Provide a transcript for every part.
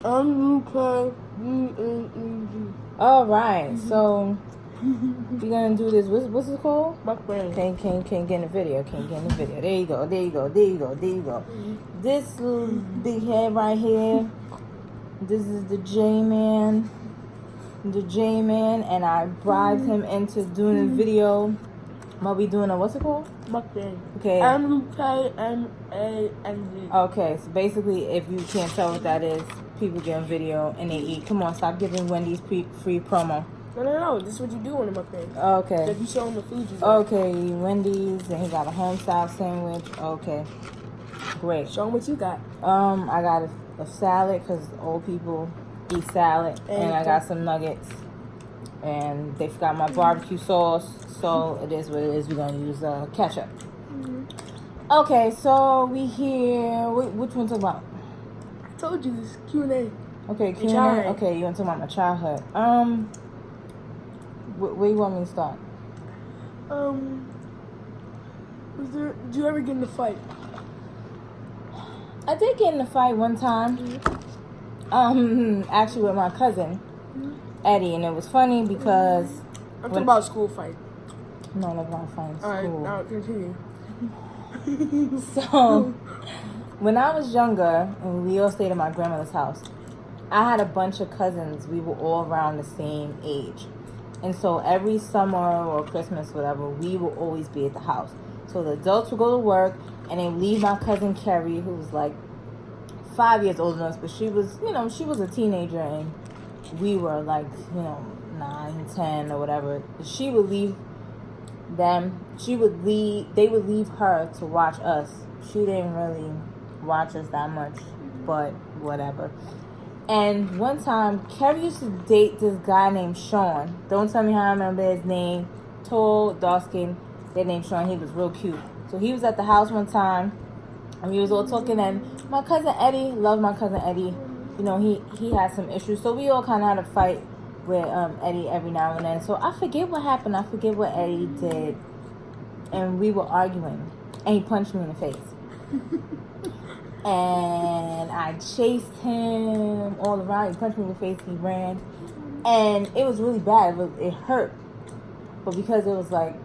MUKBANG. All right, so we're gonna do this. What's it called? Mukbang. Can't get in the video. Can't get in the video. There you go. There you go. There you go. There you go. This little big head right here. This is the J-Man. The J-Man, and I bribed him into doing a video. What we doing? What's it called? Mukbang. Okay. MUKMANG. Okay, so basically, if you can't tell what that is, people get on video and they eat. Come on, stop giving Wendy's free promo. No. This is what you do on a mukbang. Okay. Like you show them the food you like. Okay, Wendy's, and he got a home style sandwich. Okay, great. Show them what you got. I got a salad because old people eat salad, and I got some nuggets, and they forgot my barbecue sauce, so it is what it is. We're gonna use ketchup. Okay, so we here. Which one talk about? I told you this Q&A. Okay, Q&A. childhood. Okay, you want to talk about my childhood? Where you want me to start? Did you ever get in a fight? I did get in a fight one time. Actually with my cousin Eddie, and it was funny because I'm talking about school fight. no, never mind, fine. Alright, School. now continue. So when I was younger and we all stayed at my grandmother's house, I had a bunch of cousins. We were all around the same age. And so every summer or Christmas, whatever, we will always be at the house. So the adults would go to work and they leave my cousin Carrie, who was like 5 years older than us, but she was, she was a teenager and we were like, 9, 10 or whatever. She would leave them. They would leave her to watch us. She didn't really watch us that much, but whatever. And one time, Carrie used to date this guy named Sean. Don't tell me how I remember his name. Tall, dark skin. They named Sean. He was real cute. So he was at the house one time, and we was all talking. And my cousin Eddie, loved my cousin Eddie. He had some issues. So we all kind of had a fight with Eddie every now and then. So I forget what happened. I forget what Eddie did. And we were arguing. And he punched me in the face. And I chased him all around. He punched me in the face. He ran. And it was really bad. It hurt. But because it was like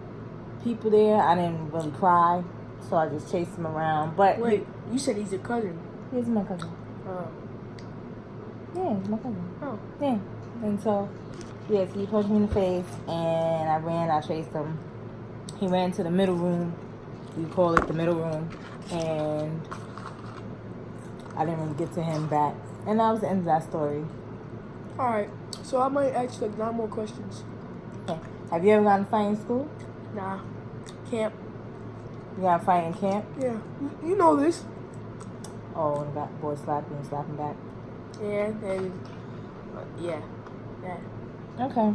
people there, I didn't really cry. So I just chased him around. But wait, you said he's your cousin. He's my cousin. Oh. Yeah, he's my cousin. Oh. Yeah. And so, yes, he punched me in the face. And I ran. I chased him. He ran to the middle room. We call it the middle room. And I didn't really get to him back. And that was the end of that story. Alright, so I might ask like 9 more questions. Okay. Have you ever gotten a fight in school? Nah. Camp. You got a fight in camp? Yeah. You know this. Oh, and got boy slapping and slapping back. Yeah, and yeah. Okay.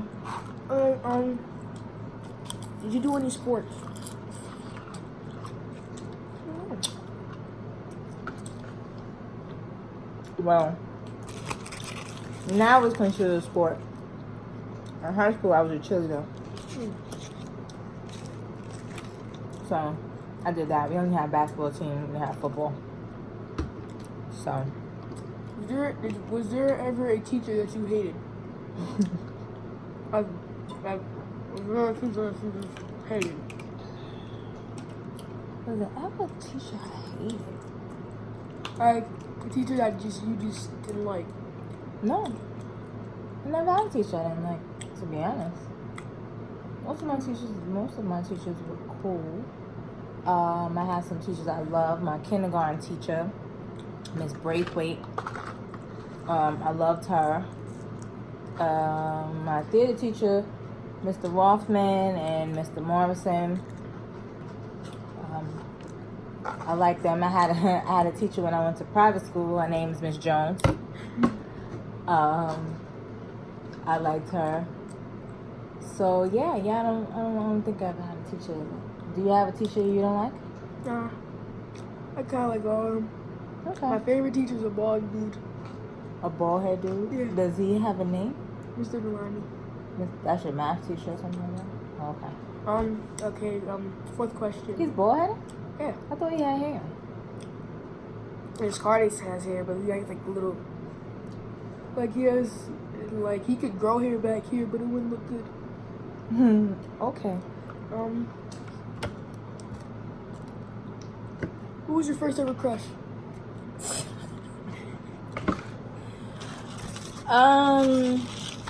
Did you do any sports? Well, now it's considered a sport. In high school, I was a cheerleader. So, I did that. We only had a basketball team. We had football. So. Was there ever a teacher that you hated? Was there a teacher that you just hated? Was there ever a teacher I hated? Like a teacher that you just didn't like? No. I never had a teacher I didn't like, to be honest. Most of my teachers were cool. I had some teachers I loved. My kindergarten teacher, Miss Braithwaite. I loved her. My theater teacher, Mr. Rothman and Mr. Morrison. I liked them. I had a teacher when I went to private school. Her name is Miss Jones. I liked her. So yeah. I don't think I've had a teacher. Do you have a teacher you don't like? Nah. I kind of like all of them. Okay. My favorite teacher is a bald dude. A bald head dude? Yeah. Does he have a name? Mr. Delani. That's your math teacher or something like that? Okay. Okay, fourth question. He's bald headed? Yeah. I thought he had hair. His Cardi's has hair, but he has like little Like he has, like he could grow hair back here, but it wouldn't look good. Okay. Who was your first ever crush?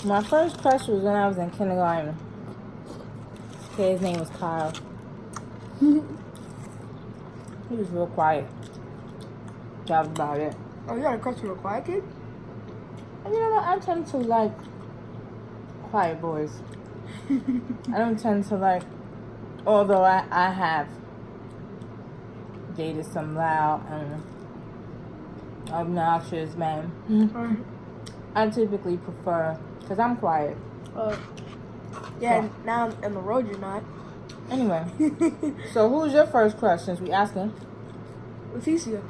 My first crush was when I was in kindergarten. His name was Kyle. He was real quiet. That was about it. Oh, you got a crush on a quiet kid? And you know what? I tend to like quiet boys. I don't tend to like, although I have dated some loud and obnoxious men. I typically prefer, because I'm quiet. Yeah, So. now on the road you're not. Anyway, so who was your first crush since we asking? Leticia.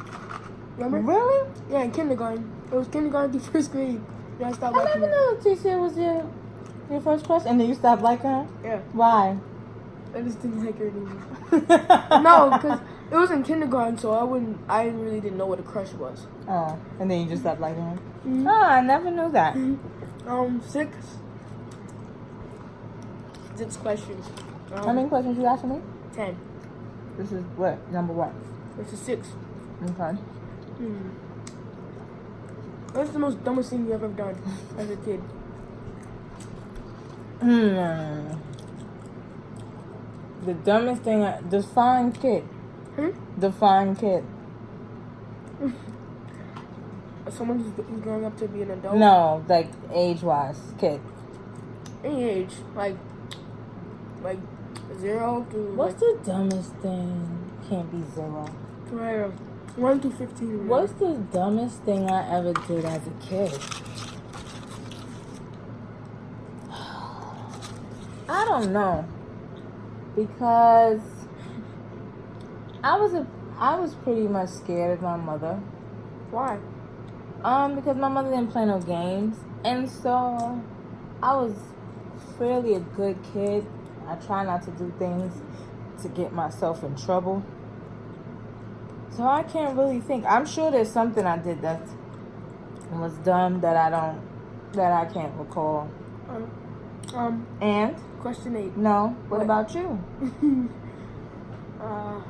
Remember? Really? Yeah, in kindergarten. It was kindergarten through first grade. Yeah, I stopped I liking never her. knew Leticia was your first crush, and then you stopped liking her? Yeah, Why? I just didn't like her anymore. No, because it was in kindergarten, so I really didn't know what a crush was. Oh, and then you just stopped liking her? Mhm. Oh, I never knew that. 6 questions. How many questions you asking me? 10. This is what? Number what? This is 6. Okay. What's the most dumbest thing you ever done as a kid? The dumbest thing, define kid. Define kid. Someone who's growing up to be an adult? No, like age-wise, kid. Any age. Like 0 to... What's the dumbest thing? Can't be 0. 1 to 15. What's the dumbest thing I ever did as a kid? I don't know. Because I was pretty much scared of my mother. Why? Because my mother didn't play no games. And so I was fairly a good kid. I try not to do things to get myself in trouble. So I can't really think. I'm sure there's something I did that was dumb that I can't recall. And? Question 8. No. What about you? I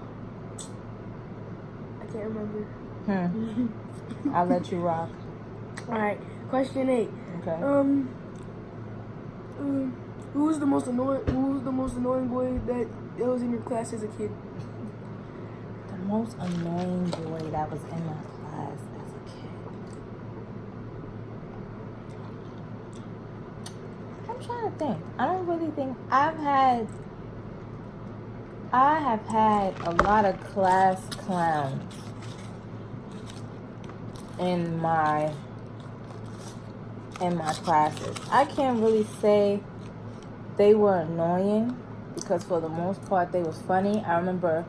can't remember. I'll let you rock. Alright, question 8. Okay. Who was the most annoying boy that was in your class as a kid? The most annoying boy that was in my class as a kid. I'm trying to think. I don't really think I have had a lot of class clowns in my classes. I can't really say they were annoying because for the most part they was funny. I remember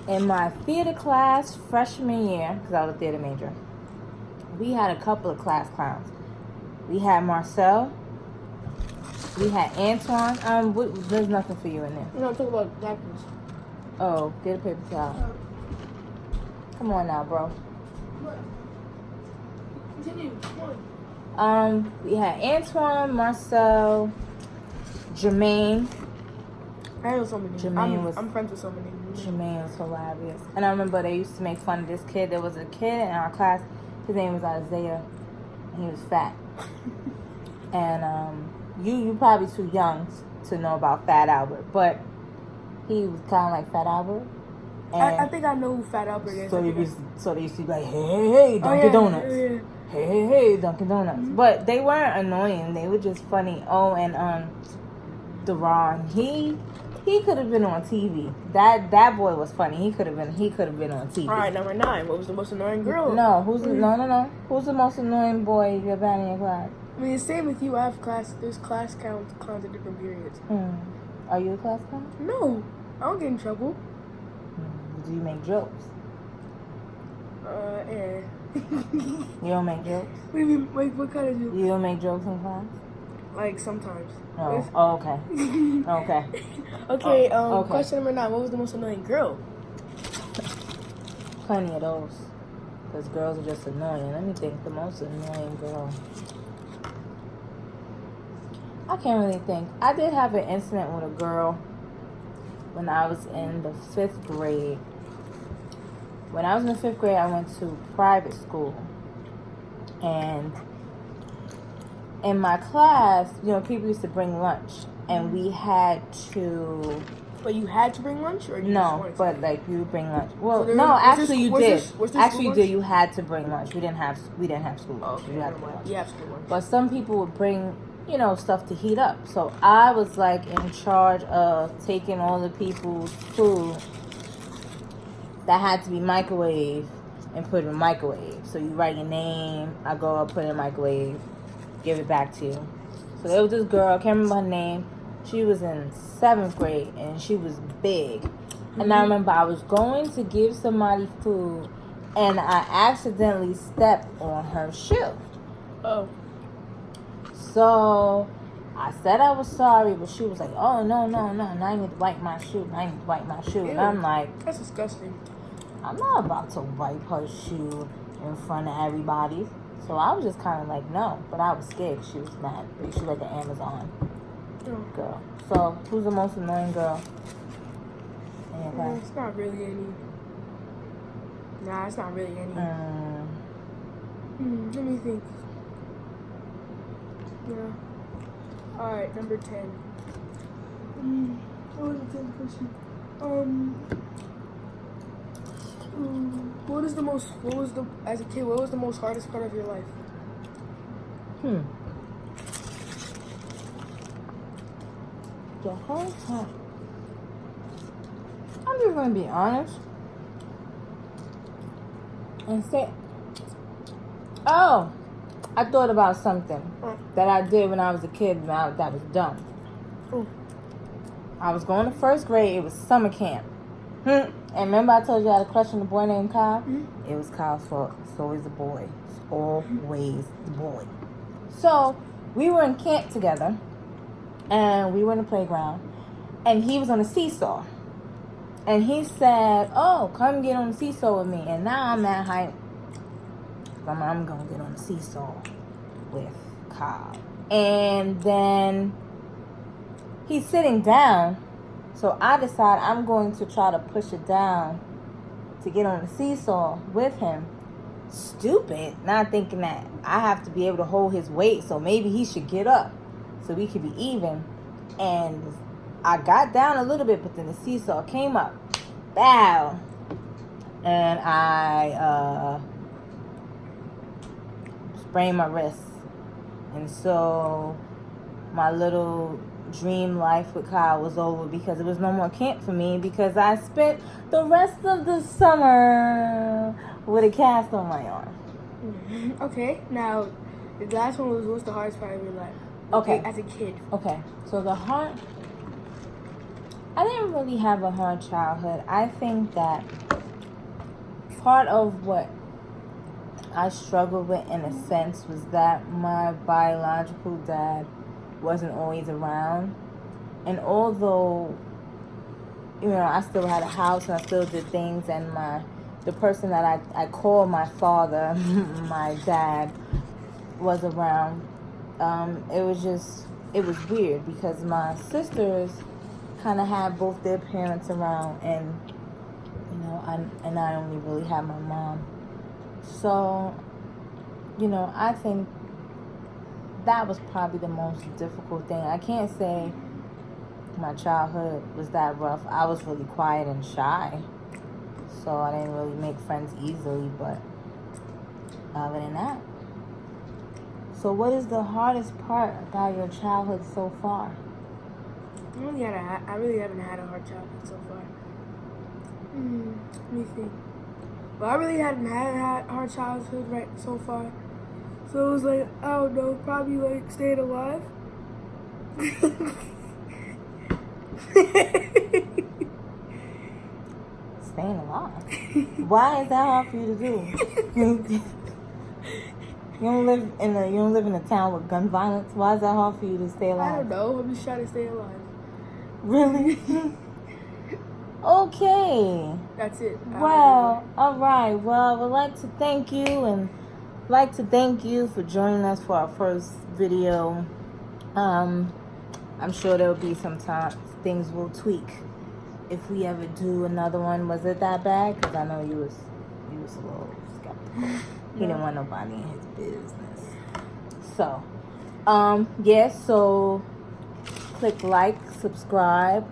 in my theater class freshman year, because I was a theater major, we had a couple of class clowns. We had Marcel. We had Antoine. There's nothing for you in there. No, talk about napkins. Oh, get a paper towel. Come on now, bro. What? Continue. Come on. We had Antoine, Marcel, Jermaine. I know so many. I'm friends with so many. Jermaine was hilarious. And I remember they used to make fun of this kid. There was a kid in our class. His name was Isaiah. And he was fat. And you probably too young to know about Fat Albert. But he was kind of like Fat Albert. And I think I know who Fat Albert is. So they used to be like, hey, Dunkin' Donuts. Yeah. Hey, Dunkin' Donuts. Mm-hmm. But they weren't annoying. They were just funny. Oh, and Deron, he could have been on TV. That boy was funny. He could have been on TV. All right, number 9. What was the most annoying girl? No, Who's the most annoying boy you ever had in your class? I mean, the same with you. I have class. There's class clowns at different periods. Are you a class clown? No, I don't get in trouble. Do you make jokes? Yeah. You don't make jokes? What do you mean? Wait, what kind of jokes? You don't make jokes in class? Like sometimes. Oh, okay. Okay. Okay, okay. Question number 9. What was the most annoying girl? Plenty of those. Because girls are just annoying. Let me think. The most annoying girl. I can't really think. I did have an incident with a girl when I was in the 5th grade. When I was in the 5th grade, I went to private school. And in my class, people used to bring lunch. And we had to... But you had to bring lunch? Or you No, but like you bring lunch. Well, So no, actually you did. Was this Actually, school you did. lunch? You had to bring lunch. We didn't have school lunch. Okay, You had never to bring mind. lunch. You have school lunch. But some people would bring, stuff to heat up. So I was like in charge of taking all the people's food that had to be microwaved and put in the microwave. So you write your name, I go up, put it in the microwave, give it back to you. So there was this girl, I can't remember her name. She was in 7th grade and she was big. And I remember I was going to give somebody food and I accidentally stepped on her shoe. Oh. So I said I was sorry, but she was like, oh, no, now I need to wipe my shoe. Ew. And I'm like, That's disgusting. I'm not about to wipe her shoe in front of everybody. So I was just kind of like, no. But I was scared. She was mad. She like an Amazon girl. So who's the most annoying girl in your class? It's not really any. Nah, it's not really any. Let me think. Yeah. Alright, number 10. What was the 10th question? As a kid, what was the most hardest part of your life? The whole time. I'm just gonna be honest and say, oh, I thought about something that I did when I was a kid that was dumb. I was going to 1st grade. It was summer camp. And remember I told you I had a crush on a boy named Kyle? It was Kyle's fault. It's always the boy. It's always the boy. So we were in camp together. And we were in the playground. And he was on a seesaw. And he said, oh, come get on the seesaw with me. And now I'm at height. I'm going to get on the seesaw with Kyle. And then he's sitting down. So I decide I'm going to try to push it down to get on the seesaw with him. Stupid. Not thinking that I have to be able to hold his weight. So maybe he should get up so we could be even. And I got down a little bit, but then the seesaw came up. Bow. And I sprained my wrist. And so my little dream life with Kyle was over because there was no more camp for me because I spent the rest of the summer with a cast on my arm. Okay, now the last one was what's the hardest part of your life? Okay. As a kid. Okay, so I didn't really have a hard childhood. I think that part of what I struggled with in a sense was that my biological dad wasn't always around. And although, I still had a house and I still did things, and the person that I call my father, my dad, was around, it was weird because my sisters kind of had both their parents around, and I only really had my mom. So, I think that was probably the most difficult thing. I can't say my childhood was that rough. I was really quiet and shy, so I didn't really make friends easily, but other than that. So what is the hardest part about your childhood so far? I really haven't had a hard childhood so far. Let me think. Well, I really hadn't had a hard childhood right so far. So it was like, I don't know, probably like staying alive. Staying alive? Why is that hard for you to do? You don't live in a town with gun violence. Why is that hard for you to stay alive? I don't know. I'm just trying to stay alive. Really? Okay. That's it. Well, all right. Well, I would like to thank you for joining us for our first video. I'm sure there'll be some time things will tweak if we ever do another one. Was it that bad? Because I know you was a little skeptical. He didn't want nobody in his business. So, yeah. So, click like, subscribe,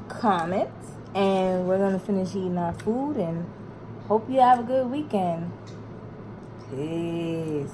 comment, and we're gonna finish eating our food. And hope you have a good weekend. Peace.